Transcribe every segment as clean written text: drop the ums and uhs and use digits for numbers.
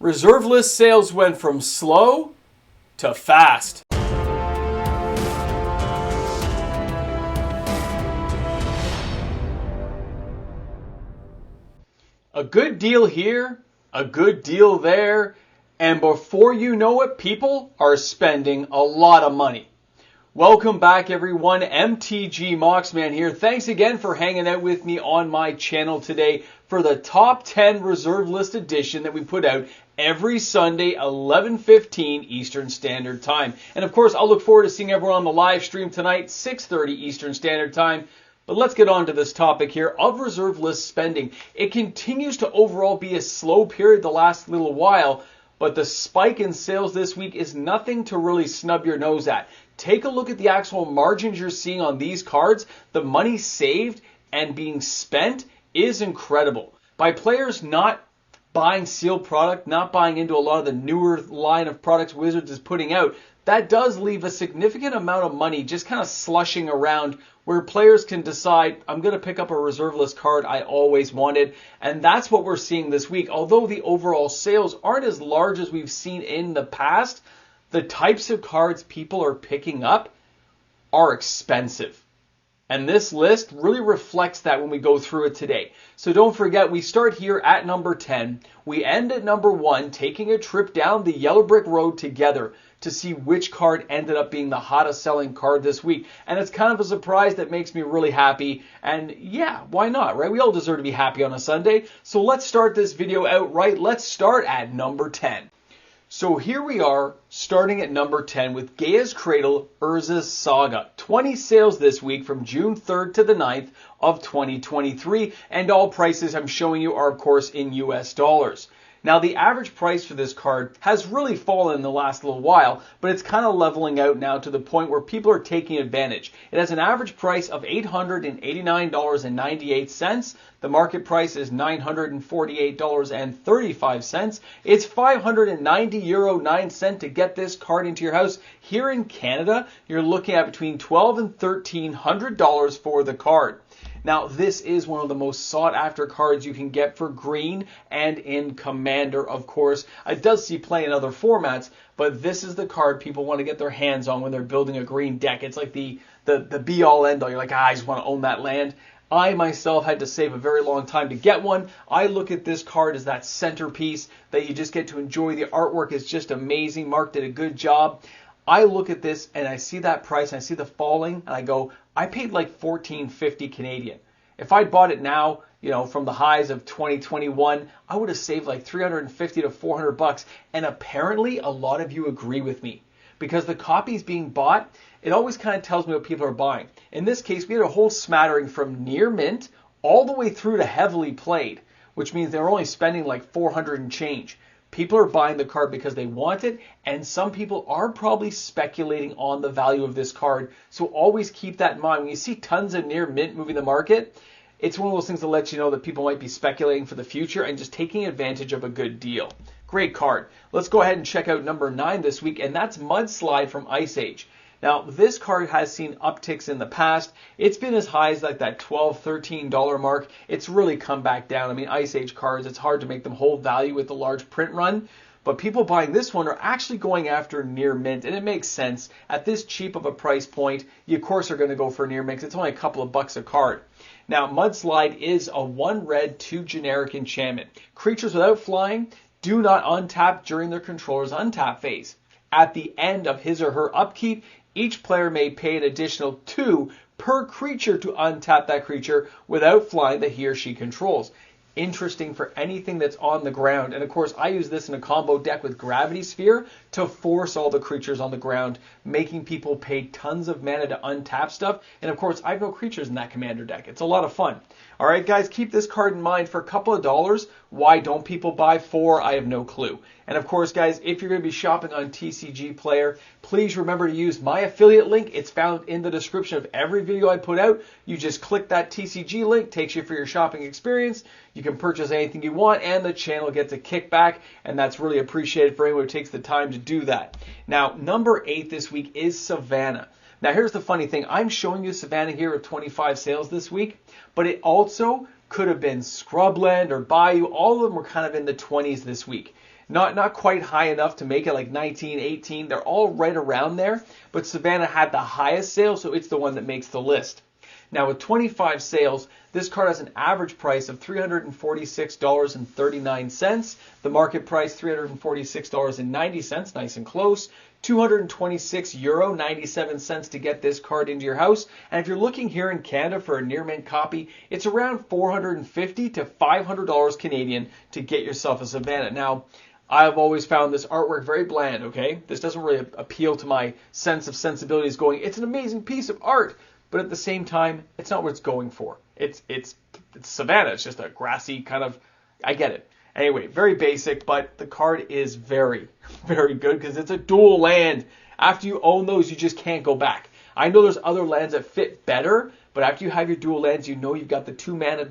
Reserve list sales went from slow to fast. A good deal here, a good deal there, and before you know it, people are spending a lot of money. Welcome back, everyone. MTG Moxman here. Thanks again for hanging out with me on my channel today for the top 10 reserve list edition that we put out every Sunday, 11:15 Eastern Standard Time. And of course, I'll look forward to seeing everyone on the live stream tonight, 6:30 Eastern Standard Time. But let's get on to this topic here of reserve list spending. It continues to overall be a slow period the last little while, but the spike in sales this week is nothing to really snub your nose at. Take a look at the actual margins you're seeing on these cards. The money saved and being spent is incredible. By players not buying sealed product, not buying into a lot of the newer line of products Wizards is putting out, that does leave a significant amount of money just kind of slushing around where players can decide, I'm going to pick up a reserve list card I always wanted. And that's what we're seeing this week. Although the overall sales aren't as large as we've seen in the past, the types of cards people are picking up are expensive. And this list really reflects that when we go through it today. So don't forget, we start here at number 10. We end at number 1, taking a trip down the yellow brick road together to see which card ended up being the hottest selling card this week. And it's kind of a surprise that makes me really happy. And yeah, why not, right? We all deserve to be happy on a Sunday. So let's start this video out right. Let's start at number 10. So here we are, starting at number 10 with Gaia's Cradle, Urza's Saga. 20 sales this week from June 3rd to the 9th of 2023. And all prices I'm showing you are, of course, in US dollars. Now, the average price for this card has really fallen in the last little while, but it's kind of leveling out now to the point where people are taking advantage. It has an average price of $889.98. The market price is $948.35. It's €590.09 to get this card into your house. Here in Canada, you're looking at between $1,200 and $1,300 for the card. Now, this is one of the most sought-after cards you can get for green and in Commander, of course. It does see play in other formats, but this is the card people want to get their hands on when they're building a green deck. It's like the be-all, end-all. You're like, I just want to own that land. I myself had to save a very long time to get one. I look at this card as that centerpiece that you just get to enjoy. The artwork is just amazing. Mark did a good job. I look at this and I see that price and I see the falling and I go, I paid like $14.50 Canadian. If I'd bought it now, from the highs of 2021, I would have saved like $350 to $400. And apparently a lot of you agree with me because the copies being bought, it always kind of tells me what people are buying. In this case, we had a whole smattering from near mint all the way through to heavily played, which means they're only spending like 400 and change. People are buying the card because they want it, and some people are probably speculating on the value of this card. So always keep that in mind. When you see tons of near mint moving the market, it's one of those things that lets you know that people might be speculating for the future and just taking advantage of a good deal. Great card. Let's go ahead and check out number 9 this week, and that's Mudslide from Ice Age. Now, this card has seen upticks in the past. It's been as high as like that $12, $13 mark. It's really come back down. I mean, Ice Age cards, it's hard to make them hold value with the large print run. But people buying this one are actually going after near mint, and it makes sense. At this cheap of a price point, you of course are going to go for near mint. It's only a couple of bucks a card. Now, Mudslide is a 1 red, 2 generic enchantment. Creatures without flying do not untap during their controller's untap phase. At the end of his or her upkeep, each player may pay an additional 2 per creature to untap that creature without flying that he or she controls. Interesting for anything that's on the ground. And of course, I use this in a combo deck with Gravity Sphere to force all the creatures on the ground, making people pay tons of mana to untap stuff. And of course, I have no creatures in that commander deck. It's a lot of fun. All right, guys, keep this card in mind for a couple of dollars. Why don't people buy 4? I have no clue. And of course, guys, if you're going to be shopping on TCG Player, please remember to use my affiliate link. It's found in the description of every video I put out. You just click that TCG link, takes you for your shopping experience. You can purchase anything you want, and the channel gets a kickback, and that's really appreciated for anyone who takes the time to do that. Now, number 8 this week is Savannah. Now, here's the funny thing. I'm showing you Savannah here with 25 sales this week, but it also could have been Scrubland or Bayou. All of them were kind of in the 20s this week. Not quite high enough to make it like 19, 18. They're all right around there, but Savannah had the highest sale, so it's the one that makes the list. Now with 25 sales, this card has an average price of $346.39. The market price, $346.90, nice and close. €226.97 to get this card into your house. And if you're looking here in Canada for a near mint copy, it's around $450 to $500 Canadian to get yourself a Savannah. Now, I've always found this artwork very bland, okay? This doesn't really appeal to my sense of sensibilities going, it's an amazing piece of art. But at the same time, it's not what it's going for. It's Savannah. It's just a grassy kind of, I get it. Anyway, very basic, but the card is very, very good because it's a dual land. After you own those, you just can't go back. I know there's other lands that fit better, but after you have your dual lands, you know you've got the 2 mana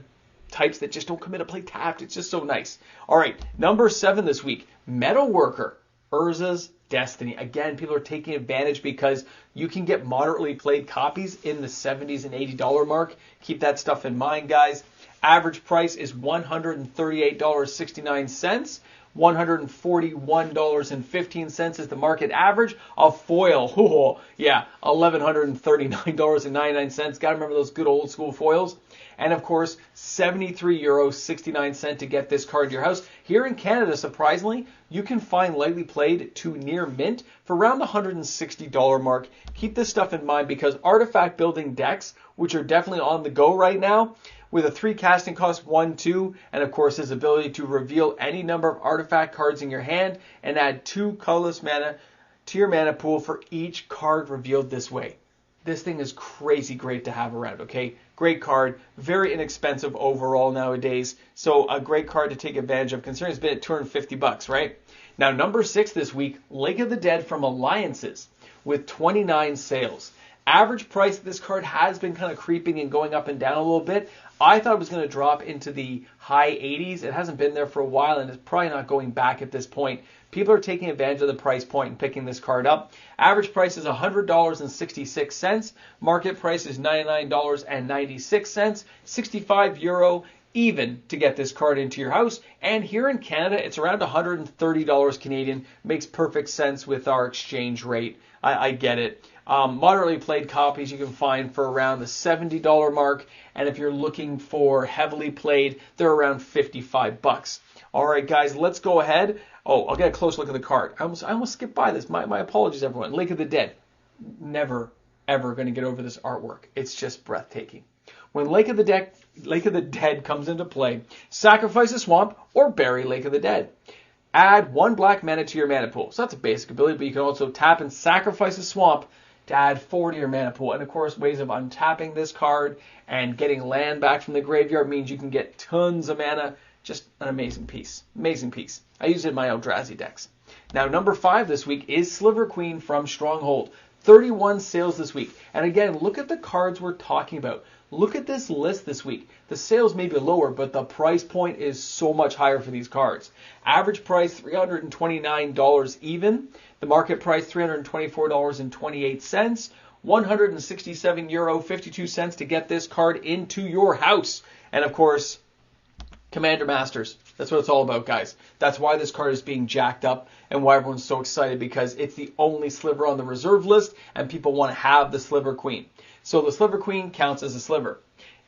types that just don't come into play tapped. It's just so nice. All right, number 7 this week, Metalworker, Urza's Destiny. Again, people are taking advantage because you can get moderately played copies in the $70s and $80 mark. Keep that stuff in mind, guys. Average price is $138.69. $141.15 is the market average. A foil, $1,139.99. Got to remember those good old school foils. And of course, €73.69 to get this card in your house. Here in Canada, surprisingly, you can find lightly played to near mint for around the $160 mark. Keep this stuff in mind because artifact building decks, which are definitely on the go right now, with a 3 casting cost, 1, 2, and of course his ability to reveal any number of artifact cards in your hand and add 2 colorless mana to your mana pool for each card revealed this way. This thing is crazy great to have around, okay? Great card, very inexpensive overall nowadays, so a great card to take advantage of considering it's been at $250, right? Now number 6 this week, Lake of the Dead from Alliances with 29 sales. Average price of this card has been kind of creeping and going up and down a little bit. I thought it was going to drop into the high 80s. It hasn't been there for a while, and it's probably not going back at this point. People are taking advantage of the price point and picking this card up. Average price is $100.66. Market price is $99.96. €65 even to get this card into your house. And here in Canada, it's around $130 Canadian. Makes perfect sense with our exchange rate. I get it. Moderately played copies you can find for around the $70 mark. And if you're looking for heavily played, they're around $55. All right, guys, let's go ahead. Oh, I'll get a close look at the card. I almost skipped by this. My apologies, everyone. Lake of the Dead. Never, ever going to get over this artwork. It's just breathtaking. When Lake of the Dead comes into play, sacrifice a swamp or bury Lake of the Dead. Add 1 black mana to your mana pool. So that's a basic ability, but you can also tap and sacrifice a swamp to add 4 to your mana pool. And of course, ways of untapping this card and getting land back from the graveyard means you can get tons of mana. Just an amazing piece. Amazing piece. I use it in my Eldrazi decks. Now, number 5 this week is Sliver Queen from Stronghold. 31 sales this week. And again, look at the cards we're talking about. Look at this list this week. The sales may be lower, but the price point is so much higher for these cards. Average price, $329 even. The market price, $324.28. €167.52 to get this card into your house. And of course, Commander Masters. That's what it's all about, guys. That's why this card is being jacked up and why everyone's so excited, because it's the only sliver on the reserve list and people want to have the Sliver Queen. So the Sliver Queen counts as a sliver.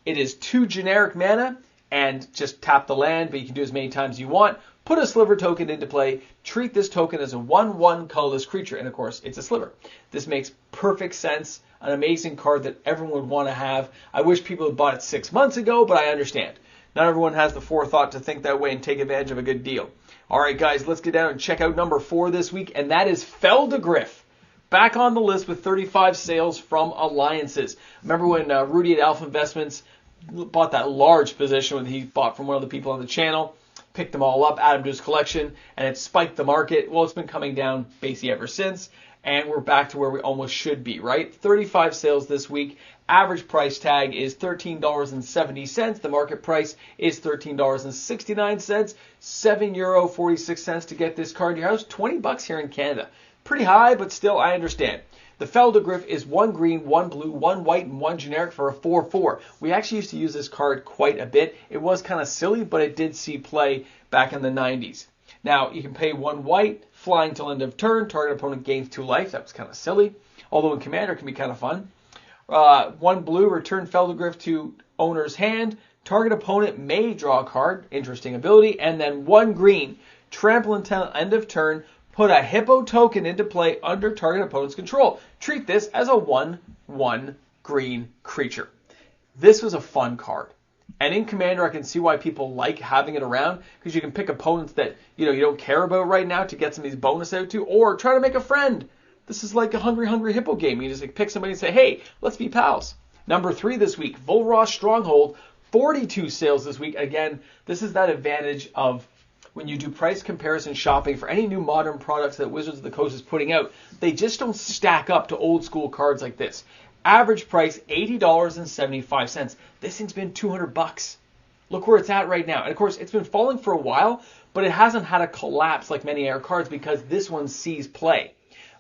It is 2 generic mana and just tap the land, but you can do as many times as you want. Put a sliver token into play. Treat this token as a 1/1 colorless creature. And of course, it's a sliver. This makes perfect sense. An amazing card that everyone would want to have. I wish people had bought it 6 months ago, but I understand. Not everyone has the forethought to think that way and take advantage of a good deal. All right, guys, let's get down and check out number 4 this week, and that is Feldegriff. Back on the list with 35 sales from Alliances. Remember when Rudy at Alpha Investments bought that large position he bought from one of the people on the channel, picked them all up, added them to his collection, and it spiked the market. Well, it's been coming down basically ever since, and we're back to where we almost should be, right? 35 sales this week. Average price tag is $13.70. The market price is $13.69. €7.46 to get this card in your house. $20 here in Canada. Pretty high, but still, I understand. The Feldegriff is 1 green, 1 blue, 1 white, and 1 generic for a 4/4. We actually used to use this card quite a bit. It was kind of silly, but it did see play back in the 90s. Now, you can pay 1 white, flying till end of turn, target opponent gains 2 life. That was kind of silly, although in Commander it can be kind of fun. 1 blue, return Feldegriff to owner's hand. Target opponent may draw a card, interesting ability. And then 1 green, trample until end of turn, put a hippo token into play under target opponent's control. Treat this as a 1/1 green creature. This was a fun card. And in Commander, I can see why people like having it around, because you can pick opponents that you don't care about right now to get some of these bonus out to, or try to make a friend. This is like a Hungry Hippo game. You just pick somebody and say, hey, let's be pals. Number 3 this week, Volross Stronghold, 42 sales this week. Again, this is that advantage of when you do price comparison shopping for any new modern products that Wizards of the Coast is putting out, they just don't stack up to old school cards like this. Average price, $80.75. This thing's been $200. Look where it's at right now. And of course, it's been falling for a while, but it hasn't had a collapse like many other cards because this one sees play.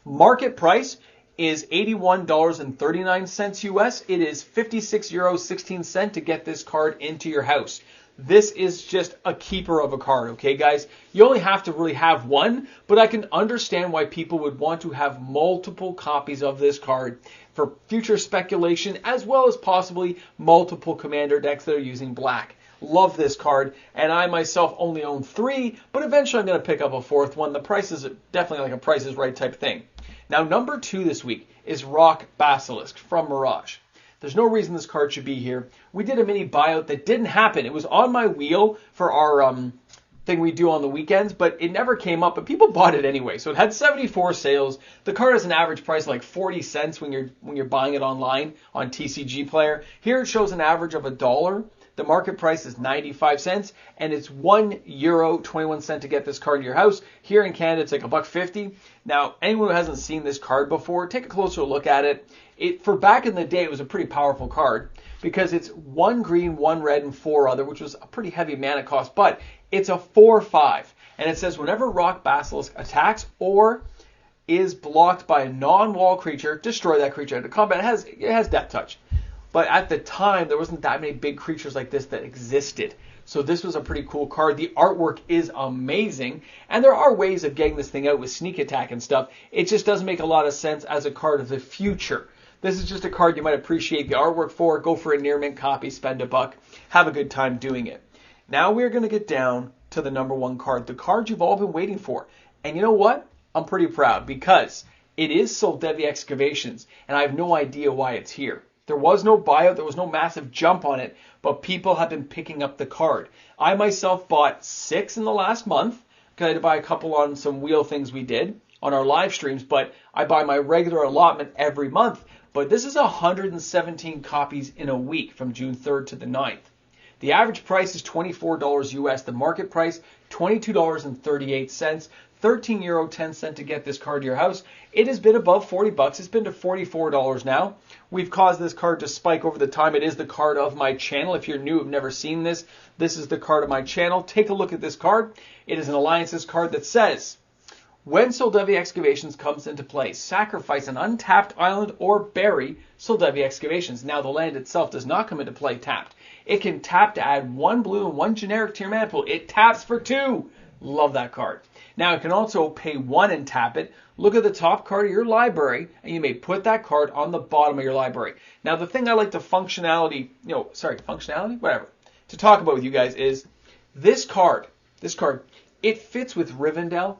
Market price is $81.39 US. It is 56 euros 16 cents to get this card into your house. This is just a keeper of a card, okay, guys? You only have to really have one, but I can understand why people would want to have multiple copies of this card for future speculation, as well as possibly multiple Commander decks that are using black. Love this card, and I myself only own 3, but eventually I'm going to pick up a 4th one. The price is definitely like a Price is Right type thing. Now, number 2 this week is Rock Basilisk from Mirage. There's no reason this card should be here. We did a mini buyout that didn't happen. It was on my wheel for our thing we do on the weekends, but it never came up, but people bought it anyway. So it had 74 sales. The card has an average price of like 40 cents when you're buying it online on TCG Player. Here it shows an average of $1. The market price is 95 cents, and it's €1.21 to get this card in your house. Here in Canada, it's like $1.50. Now, anyone who hasn't seen this card before, take a closer look at it. For back in the day, it was a pretty powerful card because it's 1 green, 1 red, and 4 other, which was a pretty heavy mana cost, but it's a 4/5. And it says whenever Rock Basilisk attacks or is blocked by a non-wall creature, destroy that creature into combat. It has Death Touch. But at the time, there wasn't that many big creatures like this that existed. So this was a pretty cool card. The artwork is amazing. And there are ways of getting this thing out with sneak attack and stuff. It just doesn't make a lot of sense as a card of the future. This is just a card you might appreciate the artwork for. Go for a near mint copy, spend $1. Have a good time doing it. Now we're going to get down to the number 1 card. The card you've all been waiting for. And you know what? I'm pretty proud because it is Selw Excavations. And I have no idea why it's here. There was no buyout, there was no massive jump on it, but people have been picking up the card. I myself bought 6 in the last month, because I had to buy a couple on some wheel things we did on our live streams, but I buy my regular allotment every month. But this is 117 copies in a week from June 3rd to the 9th. The average price is $24 US. The market price, $22.38. €13.10 to get this card to your house. It has been above $40. It's been to $44 now. We've caused this card to spike over the time. It is the card of my channel. If you're new, have never seen this, this is the card of my channel. Take a look at this card. It is an alliances card that says, when Selw Excavations comes into play, sacrifice an untapped island or bury Selw Excavations. Now, the land itself does not come into play tapped. It can tap to add 1 blue and 1 generic to your mana pool. It taps for 2. Love that card. Now, it can also pay 1 and tap it. Look at the top card of your library, and you may put that card on the bottom of your library. Now, the thing I like to to talk about with you guys is this card, it fits with Rivendell.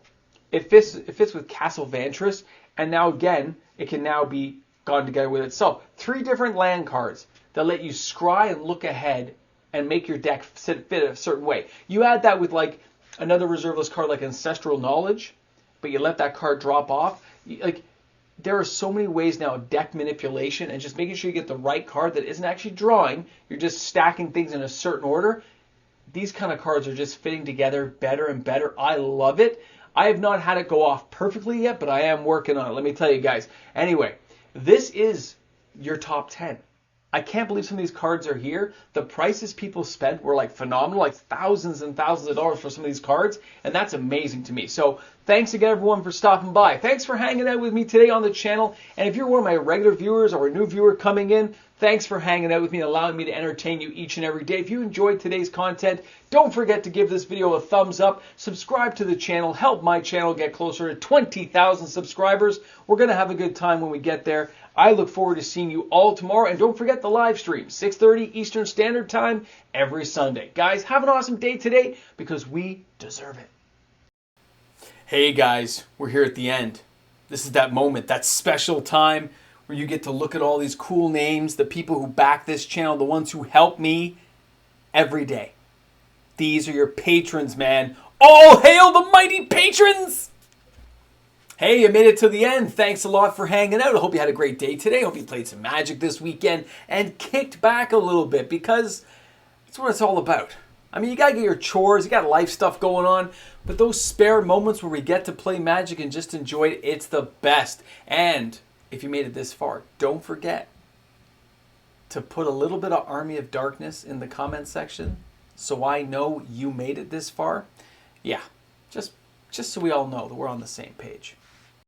It fits with Castle Vantress, and now again, it can now be gone together with itself. 3 different land cards that let you scry and look ahead and make your deck fit a certain way. You add that with like another reserveless card like Ancestral Knowledge, but you let that card drop off. Like, there are so many ways now of deck manipulation and just making sure you get the right card that isn't actually drawing. You're just stacking things in a certain order. These kind of cards are just fitting together better and better. I love it. I have not had it go off perfectly yet, but I am working on it. Let me tell you guys. Anyway, this is your top 10. I can't believe some of these cards are here. The prices people spent were like phenomenal, like thousands and thousands of dollars for some of these cards, and that's amazing to me. So thanks again, everyone, for stopping by. Thanks for hanging out with me today on the channel, and if you're one of my regular viewers or a new viewer coming in, Thanks for hanging out with me and allowing me to entertain you each and every day. If you enjoyed today's content, don't forget to give this video a thumbs up, subscribe to the channel, help my channel get closer to 20,000 subscribers. We're going to have a good time when we get there. I look forward to seeing you all tomorrow. And don't forget the live stream, 6:30 Eastern Standard Time every Sunday. Guys, have an awesome day today because we deserve it. Hey guys, we're here at the end. This is that moment, that special time where you get to look at all these cool names, the people who back this channel, the ones who help me every day. These are your patrons, man. All hail the mighty patrons! Hey, you made it to the end. Thanks a lot for hanging out. I hope you had a great day today. I hope you played some Magic this weekend and kicked back a little bit because that's what it's all about. I mean, you got to get your chores, you got life stuff going on, but those spare moments where we get to play Magic and just enjoy it, it's the best. And if you made it this far, don't forget to put a little bit of Army of Darkness in the comment section so I know you made it this far. Yeah, just so we all know that we're on the same page.